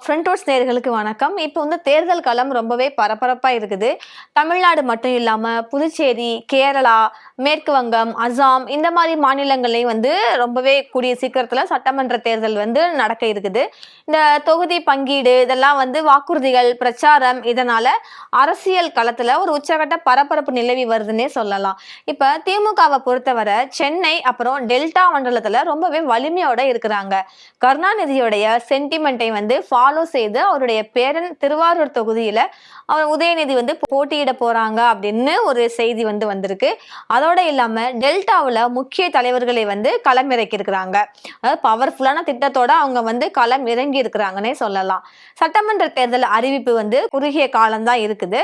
Front roads நேயர்களுக்கு வணக்கம். இப்போ வந்து தேர்தல் களம் ரொம்பவே பரபரப்பா இருக்குது. தமிழ்நாடு மட்டும் இல்லாம புதுச்சேரி, கேரளா, மேற்கு வங்கம், அசாம் இந்த மாரி மாநிலங்கள்லயும் வந்து ரொம்பவே கூடிய சீக்கிரத்துல சட்டமன்ற தேர்தல் வந்து நடக்க இருக்குது. இந்த தொகுதி பங்கீடு இதெல்லாம் வந்து வாக்குறுதிகள், பிரச்சாரம் இதனால அரசியல் களத்துல ஒரு உச்சகட்ட பரபரப்பு நிலவி வருதுன்னே சொல்லலாம். இப்ப திமுகவை பொறுத்தவரை சென்னை அப்புறம் டெல்டா மண்டலத்துல ரொம்பவே வலிமையோட இருக்கிறாங்க. கருணாநிதியுடைய சென்டிமெண்ட்டை வந்து ஃபாலோ செய்து அவருடைய பேரன் திருவாரூர் தொகுதியில அவர் உதயநிதி வந்து போட்டியிட போறாங்க அப்படின்னு ஒரு செய்தி வந்து வந்திருக்கு. அதோட இல்லாம டெல்டாவில் முக்கிய தலைவர்களை வந்து களம் இறக்கி இருக்கிறாங்க. அதாவது பவர்ஃபுல்லான திட்டத்தோட அவங்க வந்து களம் இறங்கி இருக்கிறாங்கன்னே சொல்லலாம். சட்டமன்ற தேர்தல் அறிவிப்பு வந்து குறுகிய காலம்தான் இருக்குது.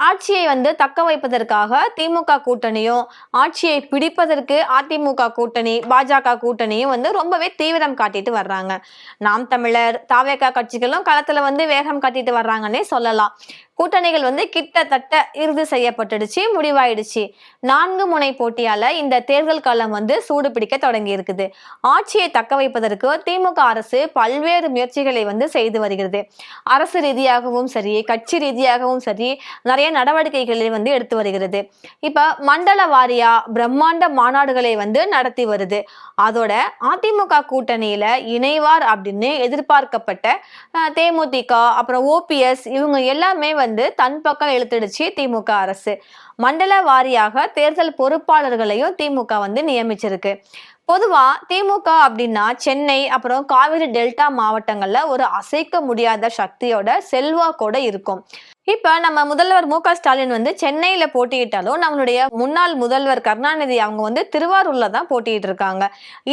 ஆட்சியை வந்து தக்க வைப்பதற்காக திமுக கூட்டணியும் ஆட்சியை பிடிப்பதற்கு அதிமுக கூட்டணி பாஜக கூட்டணியும் வந்து ரொம்பவே தீவிரம் காட்டிட்டு வர்றாங்க. நாம் தமிழர் தாவேகா கட்சிகளும் களத்துல வந்து வேகம் காட்டிட்டு வர்றாங்கன்னே சொல்லலாம். கூட்டணிகள் வந்து கிட்டத்தட்ட இறுதி செய்யப்பட்டுடுச்சு, முடிவாயிடுச்சு. 4 முனை போட்டியால இந்த தேர்தல் காலம் வந்து சூடு பிடிக்க தொடங்கி இருக்குது. ஆட்சியை தக்க வைப்பதற்கு திமுக அரசு பல்வேறு முயற்சிகளை வந்து செய்து வருகிறது. அரசு ரீதியாகவும் சரி, கட்சி ரீதியாகவும் சரி, நிறைய நடவடிக்கைகளை வந்து எடுத்து வருகிறது. இப்ப மண்டல வாரியா பிரம்மாண்ட மாநாடுகளை வந்து நடத்தி வருது. அதோட அதிமுக கூட்டணியில இணைவார் அப்படின்னு எதிர்பார்க்கப்பட்ட தேமுதிக அப்புறம் ஓபிஎஸ் இவங்க எல்லாமே வந்து தன் பக்கம் இழுத்துடுச்சு திமுக அரசு. மண்டல வாரியாக தேர்தல் பொறுப்பாளர்களையும் திமுக வந்து நியமிச்சிருக்கு. பொதுவா திமுக அப்படின்னா சென்னை அப்புறம் காவிரி டெல்டா மாவட்டங்கள்ல ஒரு அசைக்க முடியாத சக்தியோட செல்வாக்கோட இருக்கும். இப்ப நம்ம முதல்வர் மு க ஸ்டாலின் வந்து சென்னையில போட்டியிட்டாலும் நம்மளுடைய முன்னாள் முதல்வர் கருணாநிதி அவங்க வந்து திருவாரூர்ல தான் போட்டியிட்டு இருக்காங்க.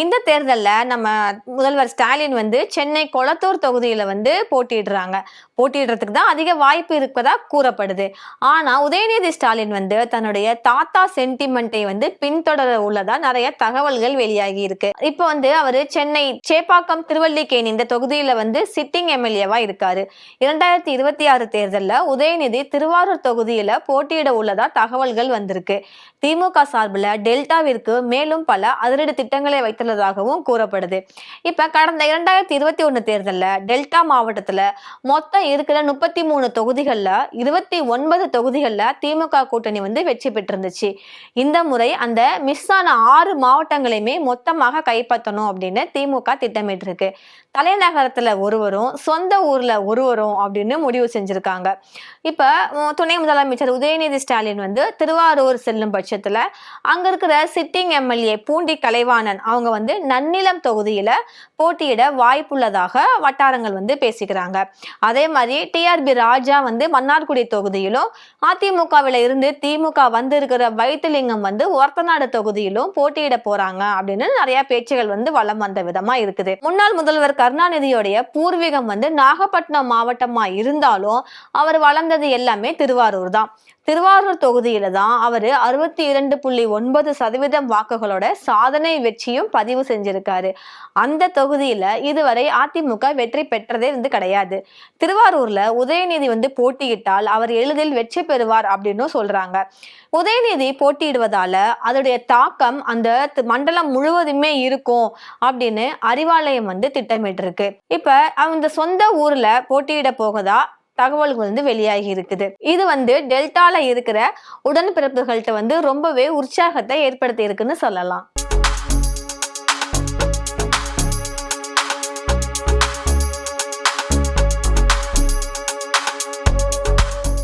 இந்த தேர்தல்ல நம்ம முதல்வர் ஸ்டாலின் வந்து சென்னை கொளத்தூர் தொகுதியில வந்து போட்டியிடுறதுக்கு தான் அதிக வாய்ப்பு இருப்பதா கூறப்படுது. ஆனா உதயநிதி ஸ்டாலின் வந்து தன்னுடைய தாத்தா சென்டிமெண்ட்டை வந்து பின்தொடர உள்ளதா நிறைய தகவல்கள் வெளியாகி இருக்கு. இப்ப வந்து அவரு சென்னை சேப்பாக்கம் திருவல்லிக்கேணி இந்த தொகுதியில வந்து சிட்டிங் எம்எல்ஏவா இருக்காரு. 2026 தேர்தல்ல உதயநிதி திருவாரூர் தொகுதியில போட்டியிட உள்ளதா தகவல்கள் வந்திருக்கு. திமுக சார்பில் டெல்டாவிற்கு மேலும் பல அதிரடி திட்டங்களை வைத்துள்ளதாகவும் கூறப்படுது. இப்ப கடந்த 2021 தேர்தல்ல டெல்டா மாவட்டத்துல மொத்தம் இருக்கிற 33 தொகுதிகள்ல 29 தொகுதிகள்ல திமுக கூட்டணி வந்து வெற்றி பெற்றிருந்துச்சு. இந்த முறை அந்த மிஸ் ஆன 6 மாவட்டங்களையுமே மொத்தமாக கைப்பற்றணும் அப்படின்னு திமுக திட்டமிட்டிருக்கு. தலைநகரத்துல ஒருவரும் சொந்த ஊர்ல ஒருவரும் அப்படின்னு முடிவு செஞ்சிருக்காங்க. இப்ப துணை முதலமைச்சர் உதயநிதி ஸ்டாலின் வந்து திருவாரூர் செல்லும் பட்சத்துல அங்க இருக்கிற சிட்டிங் எம்எல்ஏ பூண்டி கலைவாணன் அவங்க வந்து நன்னிலம் தொகுதியில போட்டியிட வாய்ப்புள்ளதாக வட்டாரங்கள் வந்து பேசிக்கிறாங்க. அதே மாதிரி டிஆர்பி ராஜா வந்து மன்னார்குடி தொகுதியிலும் அதிமுகவில இருந்து திமுக வந்து இருக்கிற வைத்திலிங்கம் வந்து ஒரத்தநாடு தொகுதியிலும் போட்டியிட போறாங்க அப்படின்னு நிறைய பேச்சுகள் வந்து வலம் வந்த விதமா இருக்குது. முன்னாள் முதல்வர் கருணாநிதியோடைய பூர்வீகம் வந்து நாகப்பட்டினம் மாவட்டமா இருந்தாலும் அவர் வளர்ந்தது எல்லாமே திருவாரூர் தான். திருவாரூர் தொகுதியில தான் அவரு 62.9% வாக்குகளோட சாதனை வெற்றியும் பதிவு செஞ்சிருக்காரு. அந்த தொகுதியில இதுவரை அதிமுக வெற்றி பெற்றதே வந்து கிடையாது. திருவாரூர்ல உதயநிதி வந்து போட்டியிட்டால் அவர் எளிதில் வெற்றி பெறுவார் அப்படின்னு சொல்றாங்க. உதயநிதி போட்டியிடுவதால அதோடைய தாக்கம் அந்த மண்டலம் முழுவதுமே இருக்கும் அப்படின்னு அறிவாலயம் வந்து திட்டமிட்டிருக்கு. இப்ப அந்த சொந்த ஊர்ல போட்டியிட போகதா தகவல்கள் வந்து வெளியாகி இருக்குது. இது வந்து டெல்டால இருக்கிற உடன்பிறப்புகள்கிட்ட வந்து ரொம்பவே உற்சாகத்தை ஏற்படுத்தி இருக்குன்னு சொல்லலாம்.